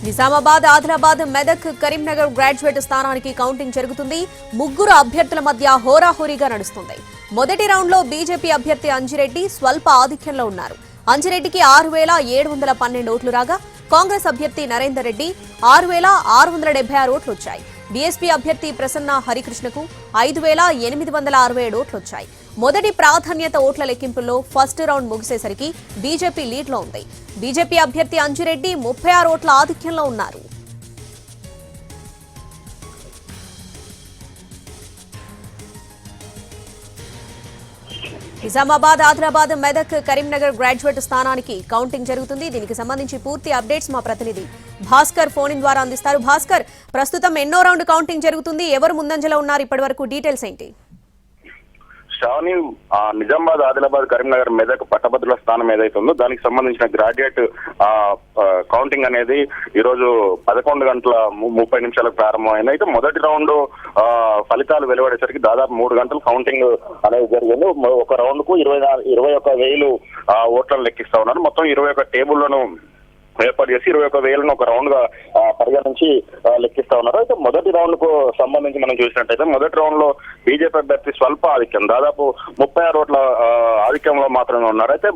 Nizamabad, Adilabad, Medak, Karimnagar graduate స్థానానికి counting జరుగుతుంది. ముగ్గురు అభ్యర్థుల మధ్య హోరాహోరీగా నడుస్తుంది. మొదటి రౌండ్లో బీజేపీ అభ్యర్థి అంజిరెడ్డి స్వల్ప ఆధిక్యంలో ఉన్నారు. అంజిరెడ్డికి 6,712 ఓట్లు రాగా కాంగ్రెస్ అభ్యర్థి నరేందర్ రెడ్డి 6,676 ఓట్లు వచ్చాయి. బీఎస్పీ అభ్యర్థి ప్రసన్న హరికృష్ణకు 5,867 ఓట్లు వచ్చాయి. మొదటి ప్రాధాన్యత ఓట్ల లెక్కింపుల్లో ఫస్ట్ రౌండ్ ముగిసేసరికి బీజేపీ లీడ్లో ఉంది. బీజేపీ అభ్యర్థి అంజిరెడ్డి 36 ఓట్ల ఆధిక్యంలో ఉన్నారు. నిజామాబాద్, ఆదిలాబాద్, మెదక్, కరీంనగర్ గ్రాడ్యుయేట్ స్థానానికి కౌంటింగ్ జరుగుతుంది. దీనికి సంబంధించి పూర్తి అప్డేట్స్ మా ప్రతినిధి భాస్కర్ ఫోన్ ఇన్ ద్వారా అందిస్తారు. భాస్కర్, ప్రస్తుతం ఎన్నో రౌండ్ కౌంటింగ్ జరుగుతుంది? ఎవరు ముందంజలో ఉన్నారు? ఇప్పటి వరకు డీటెయిల్స్ ఏంటి? శ్రావణి, నిజామాబాద్, ఆదిలాబాద్, కరీంనగర్, మెదక్ పట్టభద్రుల స్థానం ఏదైతే ఉందో దానికి సంబంధించిన గ్రాడ్యుయేట్ కౌంటింగ్ అనేది ఈ రోజు 11:30 ప్రారంభమైంది. అయితే మొదటి రౌండ్ ఫలితాలు వెలువడేసరికి దాదాపు 3 గంటలు కౌంటింగ్ అనేది జరిగింది. ఒక రౌండ్ కు 21,000 ఓట్లను లెక్కిస్తా ఉన్నారు. మొత్తం 21 టేబుళ్లను ఏర్పాటు చేసి 21,000 ఒక రౌండ్ గా పరిగణించి లెక్కిస్తా ఉన్నారు. అయితే మొదటి రౌండ్ కు సంబంధించి మనం చూసినట్టయితే మొదటి రౌండ్ లో బీజేపీ అభ్యర్థి స్వల్ప ఆధిక్యం, దాదాపు 36 ఓట్ల ఆధిక్యంలో మాత్రమే ఉన్నారు. అయితే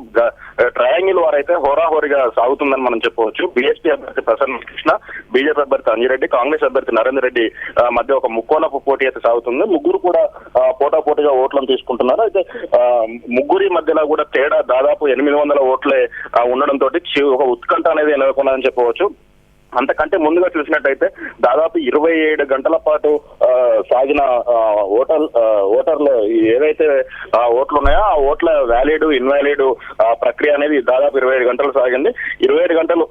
ట్రయాంగిల్ వారైతే హోరాహోరీగా సాగుతుందని మనం చెప్పవచ్చు. బీఎస్పీ అభ్యర్థి ప్రసన్న కృష్ణ, బీజేపీ అభ్యర్థి అంజిరెడ్డి, కాంగ్రెస్ అభ్యర్థి నరేందర్ రెడ్డి మధ్య ఒక ముక్కోనపు పోటీ అయితే సాగుతుంది. ముగ్గురు కూడా పోటాపోటీగా ఓట్లను తీసుకుంటున్నారు. అయితే ముగ్గురి మధ్యలో కూడా తేడా దాదాపు 800 ఓట్లే ఉండడంతో ఒక ఉత్కంఠ అనేది నెలకొన్నదని చెప్పవచ్చు. అంతకంటే ముందుగా చూసినట్టయితే దాదాపు 27 గంటల పాటు సాగిన ఓటర్లు ఏదైతే ఓట్లు ఉన్నాయో ఆ ఓట్ల వ్యాలిడ్, ఇన్వాలిడ్ ప్రక్రియ అనేది దాదాపు 27 గంటలు సాగింది. 27 గంటలు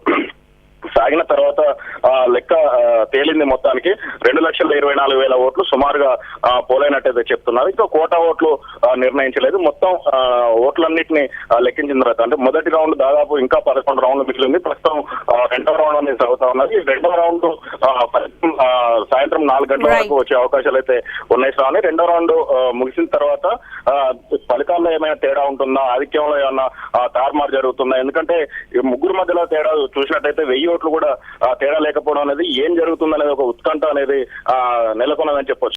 సాగిన తర్వాత లెక్క తేలింది. మొత్తానికి 2,24,000 ఓట్లు సుమారుగా పోలైనట్టయితే చెప్తున్నారు. ఇంకా కోటా ఓట్లు నిర్ణయించలేదు. మొత్తం ఓట్లన్నింటినీ లెక్కించిన తర్వాత అంటే మొదటి రౌండ్ దాదాపు ఇంకా 11 రౌండ్లు మిగిలింది. ప్రస్తుతం రెండవ రౌండ్ అనేది సాగుతా ఉన్నది. రెండవ రౌండ్ సాయంత్రం 4 గంటల వరకు వచ్చే అవకాశాలు అయితే ఉన్నాయి. కానీ రెండో రౌండ్ ముగిసిన తర్వాత ఫలితాల్లో ఏమైనా తేడా ఉంటుందా, ఆధిక్యంలో ఏమైనా తారుమారు జరుగుతుందా? ఎందుకంటే ముగ్గురు మధ్యలో తేడా చూసినట్టయితే 1000 ఓట్లు కూడా తేడా లేకపోవడం అనేది ఏం జరుగుతుందనేది ఒక ఉత్కంఠ అనేది నెలకొన్నదని చెప్పొచ్చు.